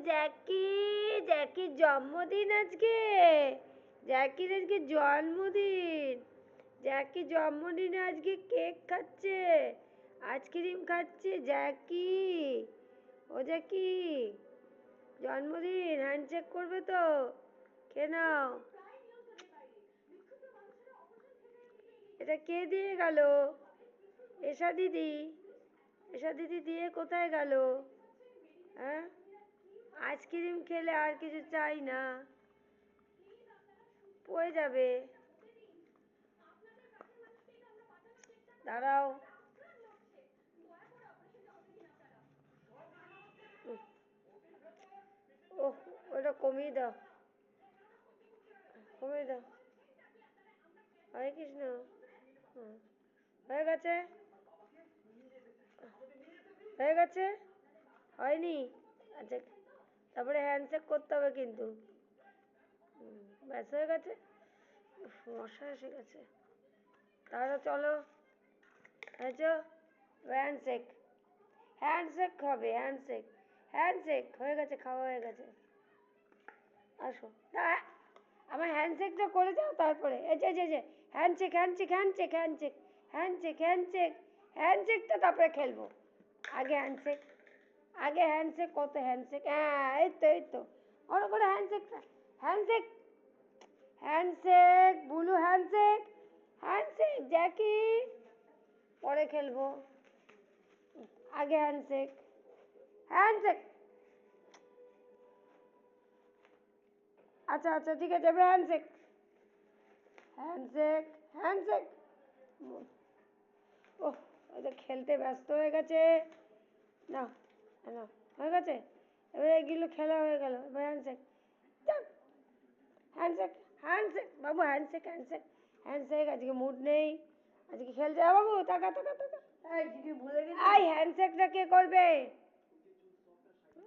জ্যাকি, জ্যাকির জন্মদিন আজকে। জ্যাকির আজকে জন্মদিন। জ্যাকি জন্মদিনে আজকে কেক খাচ্ছে, আইসক্রিম খাচ্ছে। জ্যাকি, ও জ্যাকি, জন্মদিন হ্যান্ডশেক করবে তো? খেয়ে নাও। এটা কে দিয়ে গেল? এশা দিদি, এশা দিদি দিয়ে কোথায় গেল? হ্যাঁ, আইসক্রিম খেলে আর কিছু চাই না, পড়ে যাবে। দাঁড়াও। ওহ, ওটা কমিয়ে দাও, কমিয়ে দাও। হরে কৃষ্ণ। হয়ে গেছে, হয়ে গেছে, হয়নি? আচ্ছা, তারপরে হ্যান্ডশেক করতে হবে কিন্তু। ব্যাস হয়ে গেছে। মশা এসে গেছে। তাহলে চলো, হয়েছো? হ্যান্ডশেক, হ্যান্ডশেক হবে, হ্যান্ডশেক, হ্যান্ডশেক হয়ে গেছে, খাওয়া হয়ে গেছে। আসো না, আমার হ্যান্ডশেকটা করে যাও তারপরে। এই যে যে handshake, handshake, handshake, handshake, handshake, handshake, হ্যান্ডশেকটা তারপরে খেলবো। আগে হ্যান্ডশেক, আগে হ্যান্ডশেক। কত হ্যান্ডশেক? হ্যাঁ, এই তো এই তো, ওরা করে হ্যান্ডশেকটা। Handshake, handshake, Bulu handshake, handshake. Jackie পরে খেলবো, আগে হ্যান্ডশেক, হ্যান্ডশেক। আচ্ছা আচ্ছা, ঠিক আছে, এবার হ্যান্ডশেক, হ্যান্ডশেক, হ্যান্ডশেক। ওহ, ওই খেলতে ব্যস্ত হয়ে গেছে। না না, হয়ে গেছে। এবার এগুলো খেলা হয়ে গেল, এবার হ্যান্ডশেক, হ্যান্ডশেক, হ্যান্ডশেক বাবু, হ্যান্ডশেক, হ্যান্ডশেক, হ্যান্ডশেক। আজকে মুড নেই, আজকে খেলতে যাবো বাবু। টাকা টাকা টাকা, এই হ্যান্ডশেকটা কে করবে?